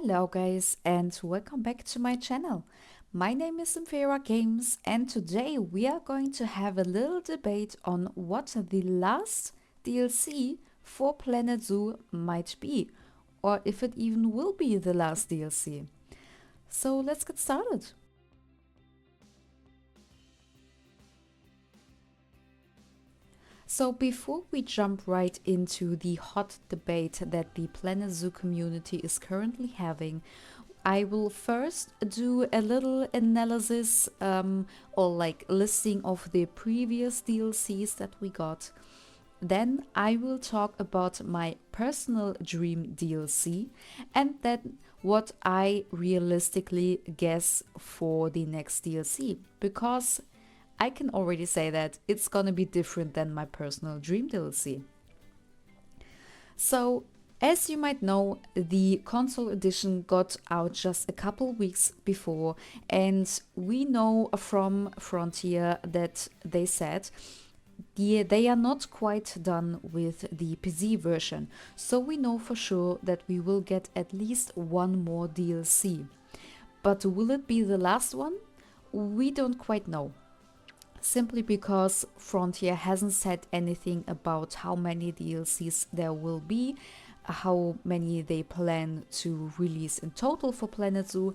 Hello guys and welcome back to my channel. My name is Infera Games and today we are going to have a little debate on what the last DLC for Planet Zoo might be, or if it even will be the last DLC. So let's get started. So before we jump right into the hot debate that the Planet Zoo community is currently having, I will first do a little analysis or like listing of the previous DLCs that we got. Then I will talk about my personal dream DLC and then what I realistically guess for the next DLC, because I can already say that it's gonna be different than my personal dream DLC. So, as you might know, the console edition got out just a couple weeks before, and we know from Frontier that they said they are not quite done with the PC version. So we know for sure that we will get at least one more DLC. But will it be the last one? We don't quite know. Simply because Frontier hasn't said anything about how many DLCs there will be, how many they plan to release in total for Planet Zoo.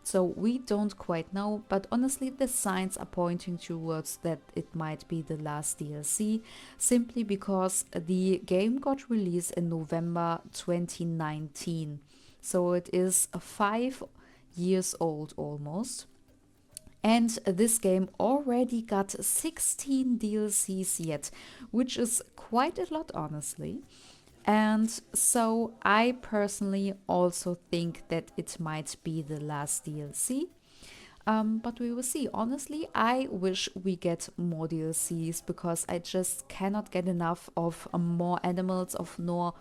So we don't quite know, but honestly the signs are pointing towards that it might be the last DLC, simply because the game got released in November 2019. So it is 5 years old almost. And this game already got 16 DLCs yet, which is quite a lot, honestly. And so I personally also think that it might be the last DLC. But we will see. Honestly, I wish we get more DLCs because I just cannot get enough of more animals, of more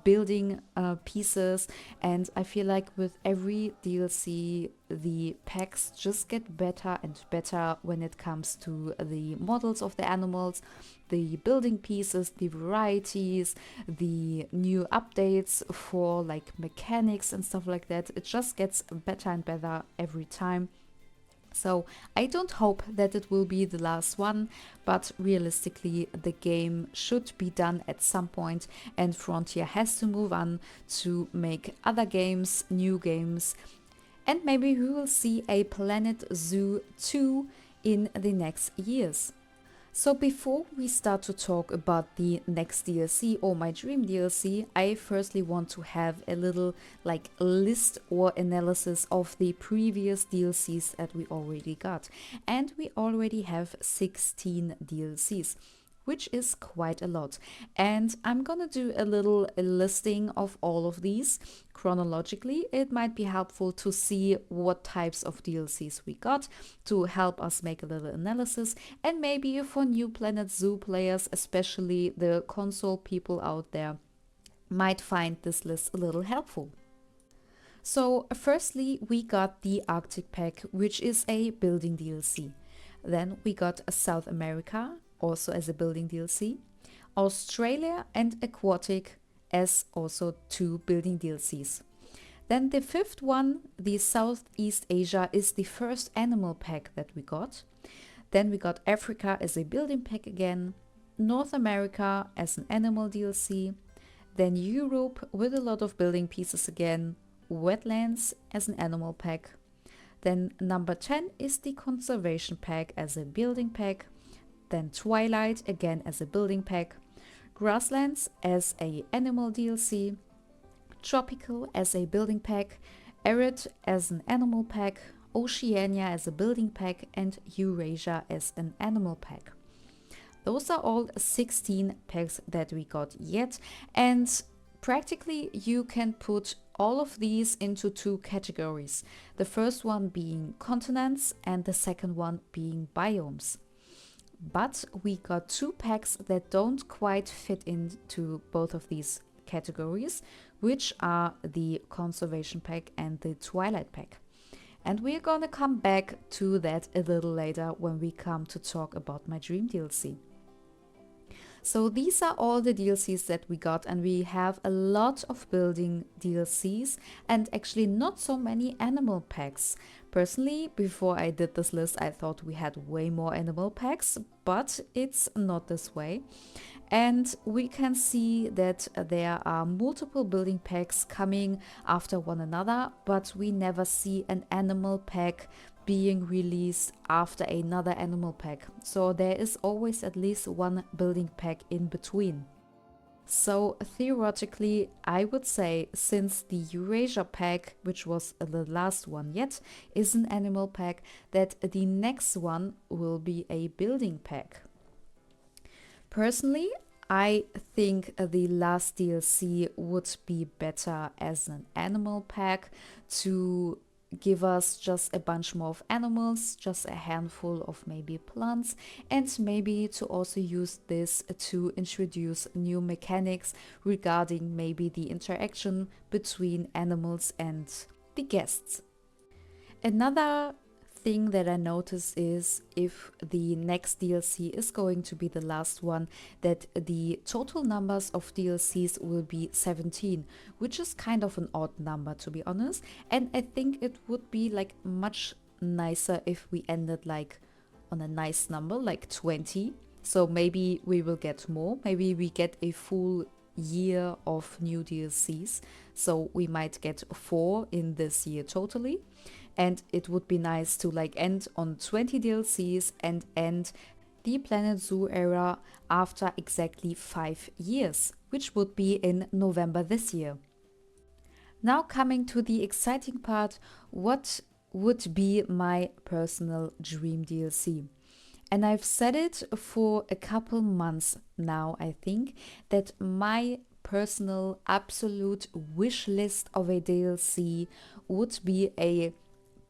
building pieces, and I feel like with every DLC the packs just get better and better when it comes to the models of the animals, the building pieces, the varieties, the new updates for like mechanics and stuff like that. It just gets better and better every time. So I don't hope that it will be the last one, but realistically the game should be done at some point and Frontier has to move on to make other games, new games, and maybe we will see a Planet Zoo 2 in the next years. So before we start to talk about the next DLC or my dream DLC, I firstly want to have a little like list or analysis of the previous DLCs that we already got. And we already have 16 DLCs, which is quite a lot. And I'm gonna do a little listing of all of these chronologically. It might be helpful to see what types of DLCs we got to help us make a little analysis, and maybe for new Planet Zoo players, especially the console people out there, might find this list a little helpful. So firstly, we got the Arctic Pack, which is a building DLC. Then we got South America, also as a building DLC, Australia and Aquatic as also 2 building DLCs. Then the fifth one, the Southeast Asia, is the first animal pack that we got. Then we got Africa as a building pack again, North America as an animal DLC, then Europe with a lot of building pieces again, Wetlands as an animal pack. Then number 10 is the Conservation pack as a building pack. Then Twilight again as a building pack, Grasslands as a animal DLC, Tropical as a building pack, Arid as an animal pack, Oceania as a building pack, and Eurasia as an animal pack. Those are all 16 packs that we got yet, and practically you can put all of these into 2 categories. The first one being continents and the second one being biomes. But we got 2 packs that don't quite fit into both of these categories, which are the Conservation pack and the Twilight pack. And we're gonna come back to that a little later when we come to talk about my dream DLC. So these are all the DLCs that we got, and we have a lot of building DLCs and actually not so many animal packs. Personally, before I did this list, I thought we had way more animal packs, but it's not this way. And we can see that there are multiple building packs coming after one another, but we never see an animal pack being released after another animal pack. So there is always at least one building pack in between. So theoretically, I would say since the Eurasia pack, which was the last one yet, is an animal pack, that the next one will be a building pack. Personally, I think the last DLC would be better as an animal pack to give us just a bunch more of animals, just a handful of maybe plants, and maybe to also use this to introduce new mechanics regarding maybe the interaction between animals and the guests. Another thing that I notice is if the next DLC is going to be the last one, that the total numbers of DLCs will be 17, which is kind of an odd number to be honest. And I think it would be like much nicer if we ended like on a nice number, like 20. So maybe we will get more. Maybe we get a full year of new DLCs. So we might get 4 in this year totally. And it would be nice to like end on 20 DLCs and end the Planet Zoo era after exactly 5 years, which would be in November this year. Now coming to the exciting part, what would be my personal dream DLC? And I've said it for a couple months now, I think, that my personal absolute wish list of a DLC would be a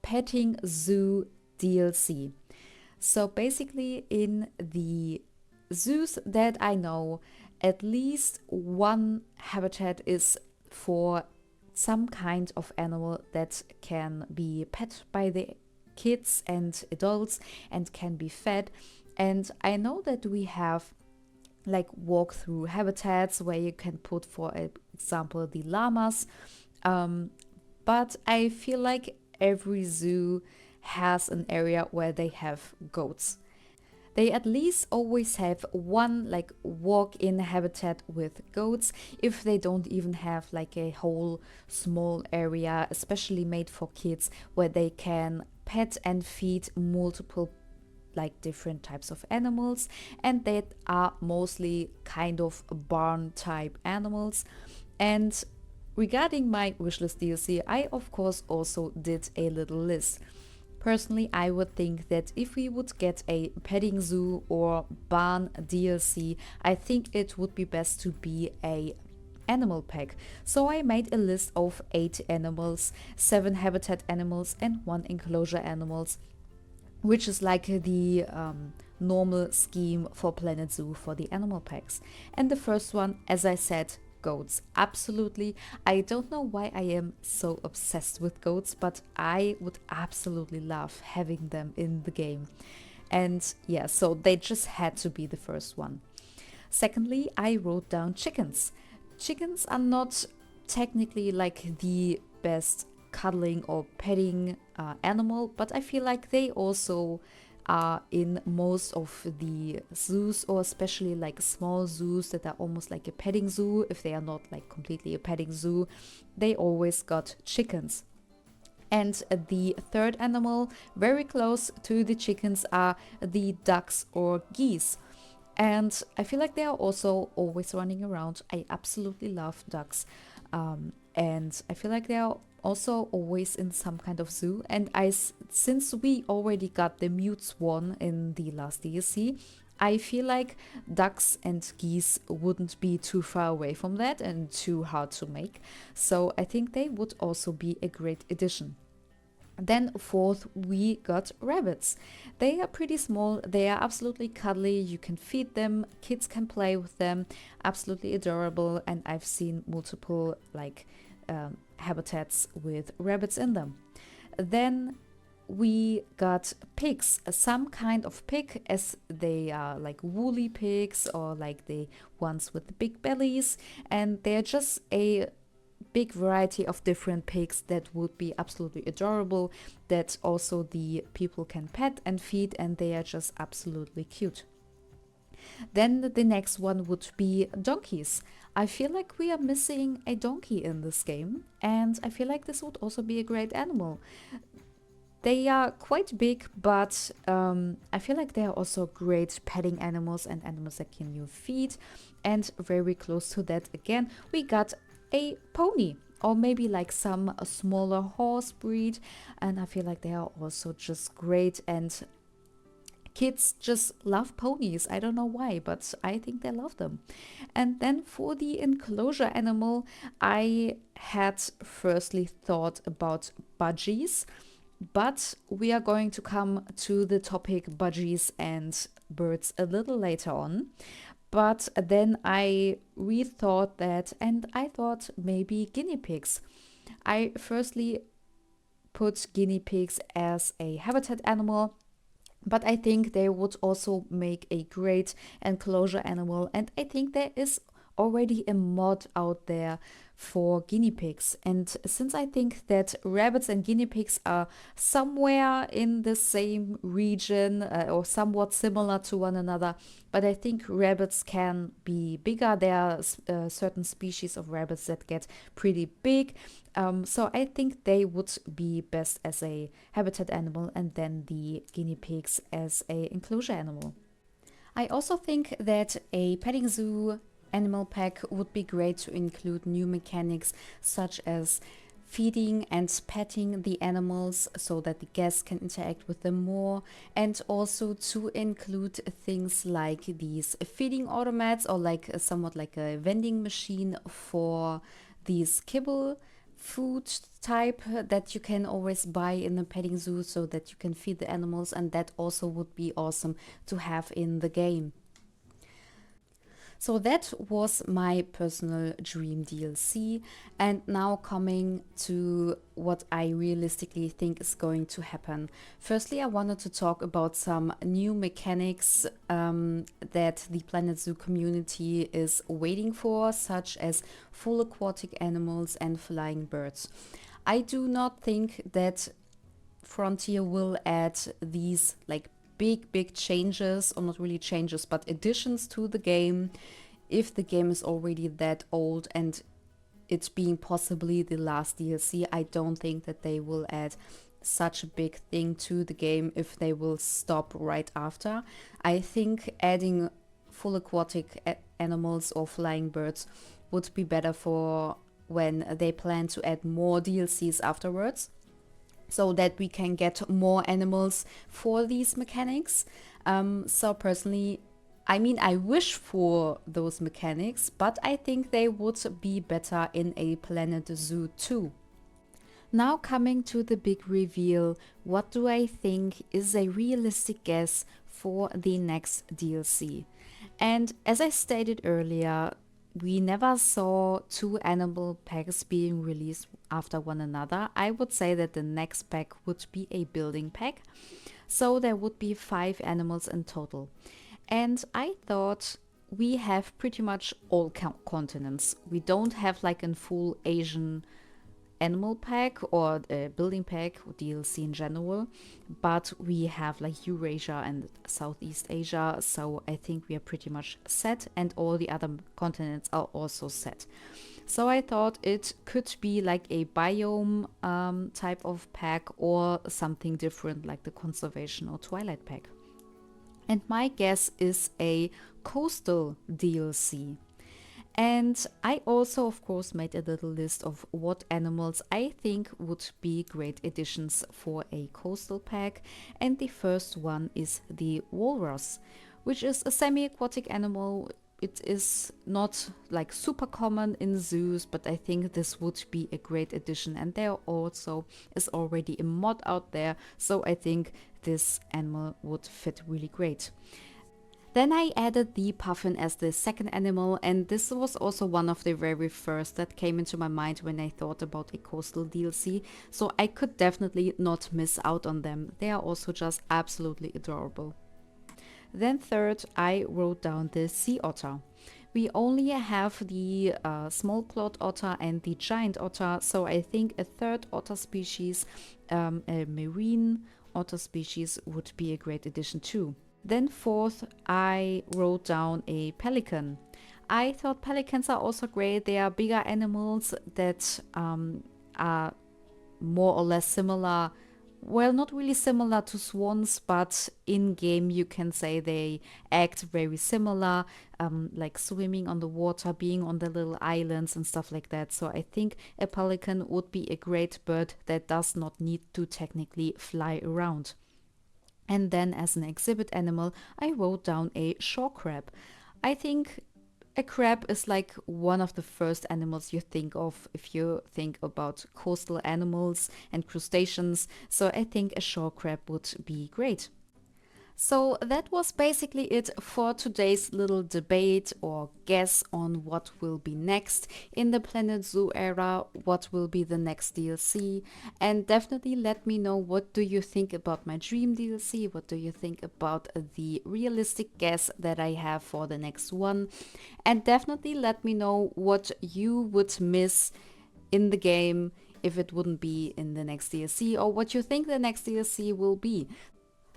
petting zoo DLC. So basically in the zoos that I know, at least one habitat is for some kind of animal that can be pet by the kids and adults and can be fed. And I know that we have like walk-through habitats where you can put, for example, the llamas. But I feel like every zoo has an area where they have goats. They at least always have one like walk-in habitat with goats, if they don't even have like a whole small area especially made for kids where they can pet and feed multiple like different types of animals, and that are mostly kind of barn type animals. And regarding my wishlist DLC, I of course also did a little list. Personally, I would think that if we would get a petting zoo or barn DLC, I think it would be best to be a animal pack. So I made a list of 8 animals, 7 habitat animals and 1 enclosure animals, which is like the normal scheme for Planet Zoo for the animal packs. And the first one, as I said, goats. Absolutely. I don't know why I am so obsessed with goats, but I would absolutely love having them in the game. And yeah, so they just had to be the first one. Secondly, I wrote down chickens. Chickens are not technically like the best cuddling or petting animal, but I feel like they also are in most of the zoos, or especially like small zoos that are almost like a petting zoo. If they are not like completely a petting zoo, they always got chickens. And the third animal very close to the chickens are the ducks or geese. And I feel like they are also always running around. I absolutely love ducks. And I feel like they are also always in some kind of zoo. And since we already got the mute swan in the last DLC, I feel like ducks and geese wouldn't be too far away from that and too hard to make. So I think they would also be a great addition. Then fourth, we got rabbits. They are pretty small, they are absolutely cuddly, you can feed them, kids can play with them, absolutely adorable, and I've seen multiple like habitats with rabbits in them. Then we got pigs, some kind of pig, as they are like woolly pigs or like the ones with the big bellies, and they're just a big variety of different pigs that would be absolutely adorable, that also the people can pet and feed, and they are just absolutely cute. Then the next one would be donkeys. I feel like we are missing a donkey in this game, and I feel like this would also be a great animal. They are quite big, but I feel like they are also great petting animals and animals that can you feed. And very close to that, again, we got a pony, or maybe like some smaller horse breed. And I feel like they are also just great, and kids just love ponies. I don't know why, but I think they love them. And then for the enclosure animal, I had firstly thought about budgies, but we are going to come to the topic budgies and birds a little later on. But then I rethought that, and I thought maybe guinea pigs. I firstly put guinea pigs as a habitat animal, but I think they would also make a great enclosure animal, and I think there is already a mod out there for guinea pigs. And since I think that rabbits and guinea pigs are somewhere in the same region, or somewhat similar to one another, but I think rabbits can be bigger. There are certain species of rabbits that get pretty big. So I think they would be best as a habitat animal, and then the guinea pigs as a enclosure animal. I also think that a petting zoo animal pack would be great to include new mechanics such as feeding and petting the animals so that the guests can interact with them more, and also to include things like these feeding automats, or like somewhat like a vending machine for these kibble food type that you can always buy in the petting zoo so that you can feed the animals, and that also would be awesome to have in the game. So that was my personal dream DLC. And now coming to what I realistically think is going to happen. Firstly, I wanted to talk about some new mechanics that the Planet Zoo community is waiting for, such as full aquatic animals and flying birds. I do not think that Frontier will add these like big changes, or not really changes, but additions to the game, if the game is already that old and it's being possibly the last DLC. I don't think that they will add such a big thing to the game if they will stop right after. I think adding full aquatic animals or flying birds would be better for when they plan to add more DLCs afterwards, so that we can get more animals for these mechanics. So personally, I mean, I wish for those mechanics, but I think they would be better in a Planet Zoo 2. Now coming to the big reveal, what do I think is a realistic guess for the next DLC? And as I stated earlier, we never saw two animal packs being released after one another. I would say that the next pack would be a building pack. So there would be 5 animals in total. And I thought we have pretty much all continents. We don't have like a full Asian animal pack or a building pack or DLC in general, but we have like Eurasia and Southeast Asia, so I think we are pretty much set, and all the other continents are also set. So I thought it could be like a biome type of pack, or something different like the conservation or twilight pack. And my guess is a coastal DLC. And I also, of course, made a little list of what animals I think would be great additions for a coastal pack. And the first one is the walrus, which is a semi-aquatic animal. It is not like super common in zoos, but I think this would be a great addition. And there also is already a mod out there, so I think this animal would fit really great. Then I added the puffin as the second animal, and this was also one of the very first that came into my mind when I thought about a coastal DLC, so I could definitely not miss out on them. They are also just absolutely adorable. Then third, I wrote down the sea otter. We only have the small clawed otter and the giant otter, so I think a third otter species, a marine otter species, would be a great addition too. Then fourth, I wrote down a pelican. I thought pelicans are also great. They are bigger animals that are more or less similar. Well, not really similar to swans, but in game you can say they act very similar, like swimming on the water, being on the little islands and stuff like that. So I think a pelican would be a great bird that does not need to technically fly around. And then as an exhibit animal, I wrote down a shore crab. I think a crab is like one of the first animals you think of if you think about coastal animals and crustaceans, so I think a shore crab would be great. So that was basically it for today's little debate or guess on what will be next in the Planet Zoo era, what will be the next DLC, and definitely let me know what do you think about my dream DLC, what do you think about the realistic guess that I have for the next one, and definitely let me know what you would miss in the game if it wouldn't be in the next DLC, or what you think the next DLC will be.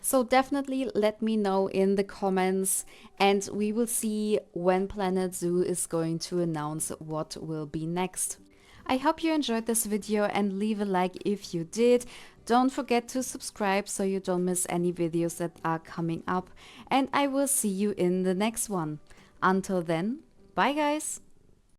So definitely let me know in the comments, and we will see when Planet Zoo is going to announce what will be next. I hope you enjoyed this video and leave a like if you did. Don't forget to subscribe so you don't miss any videos that are coming up, and I will see you in the next one. Until then, bye guys!